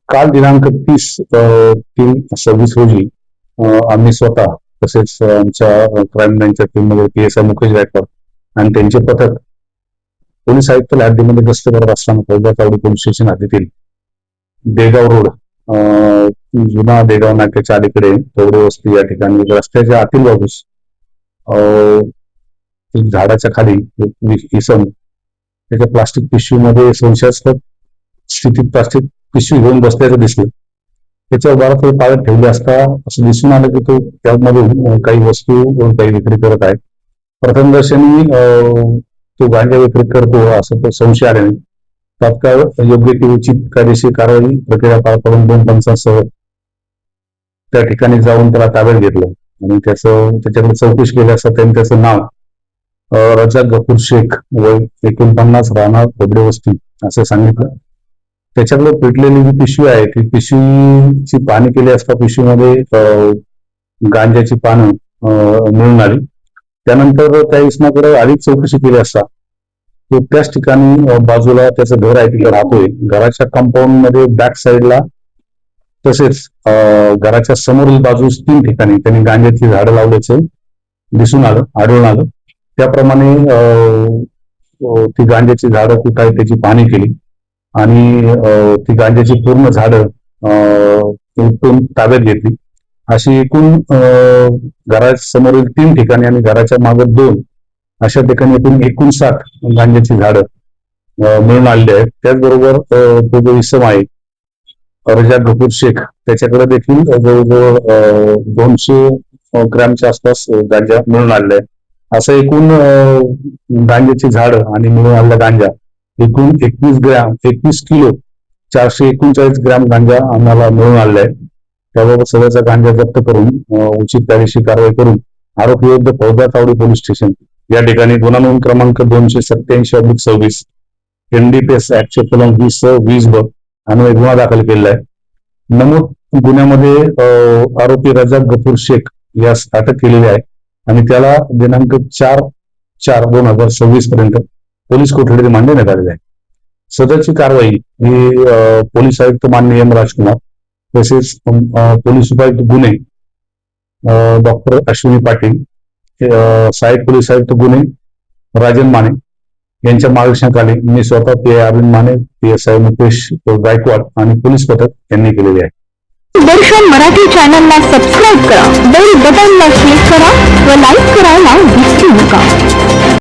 काल दिनांक 30/3/26 रोजी आम्ही स्वतः तसेच आमच्या क्राईम ब्रँचच्या टीममध्ये PSI मुकेश गायकवाड आणि त्यांचे पथक पोलीस आयुक्तालय हद्दीमध्ये गस्त करत असताना फौजा तावडी पोलीस स्टेशन हद्दीतील देगाव रोड जुना देगाव नाक्याच्या अलीकडे तवडे वस्ती या ठिकाणी रस्त्याच्या आतील बाजूस एक झाडाच्या खाली एक इसम त्याच्या प्लास्टिक पिशवीमध्ये संशयास्पद स्थितीत प्लास्टिक पिशवी घेऊन बसल्याचं दिसलं. त्याच्यावर बारा पाळत ठेवले असता असं दिसून आलं की तो त्यामध्ये काही वस्तू काही विक्री करत आहे. प्रथमदर्शनी तो गांजा विक्री करतो असं तो संशय आल्याने तात्काळ योग्य ती उचित कायदेशीर कारवाई प्रक्रिया पार पाडून 2 पंचांसह त्या ठिकाणी जाऊन त्याला ताब्यात घेतलं आणि त्याच्याकडे चौकशी केली असता त्यांनी त्याचं नाव रजाक गफूर शेख वय 49 राहणार तवडे वस्ती असं सांगितलं. त्याच्याकडे पेटलेली जी पिशवी आहे ती पिशवीची पाहणी केली असता पिशवीमध्ये गांजाची पानं मिळून आली. त्यानंतर त्या इसमाकडे अधिक चौकशी केली असता तो त्याच ठिकाणी बाजूला त्याचं घर आहे तिथे राहतोय. घराच्या कंपाऊंड मध्ये बॅक साईडला तसेच घराच्या समोरील बाजूस 3 ठिकाणी त्यांनी गांजाची झाडं लावल्याचं आढळून आलं. त्याप्रमाणे ती गांजाची झाडं कुठं आहे त्याची पाहणी केली आणि ती गांजाची पूर्ण झाडं उपटून ताब्यात घेतली. अशी एकूण घरासमोरील 3 ठिकाणी आणि घराच्या मागे 2 अशा ठिकाणी एकूण 59 गांजाची झाडं मिळून आलेली आहेत. त्याचबरोबर तो जो इसम आहे रजाक गफूर शेख त्याच्याकडे देखील जवळजवळ 200 ग्रॅमच्या आसपास गांजा मिळून आलेला आहे. असं एकूण गांजाची झाडं आणि मिळून आलेला गांजा एकूण 21 किलो 439 ग्रॅम गांजा आम्हाला मिळून आलेला आहे. त्याबाबत सगळ्याचा गांजा जप्त करून उचित कायदेशीर कारवाई करून आरोपी विरुद्ध फौजा तावडी पोलीस स्टेशन या ठिकाणी गुन्हा नोंद क्रमांक 287/26 NDPS ऍक्टचे कलम 20/20 अन्वये गुन्हा दाखल केलेला आहे. नमूद गुन्ह्यामध्ये आरोपी रजाक गफूर शेख यास अटक केलेली आहे आणि त्याला दिनांक 4/4/2026 पर्यंत पोलीस कोठडीत मांडण्यात आलेले आहे. सदरची कारवाई ही पोलीस आयुक्त माननीय M राजकुमार तसेच पोलीस उपायुक्त गुन्हे डॉक्टर अश्विनी पाटील, सहाय्यक पोलीस आयुक्त गुन्हे राजन माने यांच्या मार्गदर्शनाखाली मी स्वतः PI अरविंद माने, PSI मुकेश गायकवाड आणि पोलीस पथक यांनी केलेले आहे. दर्शन मराठी चॅनलला सबस्क्राईब करा, बेल बटनला क्लिक करा व लाईक करायला विसरू नका.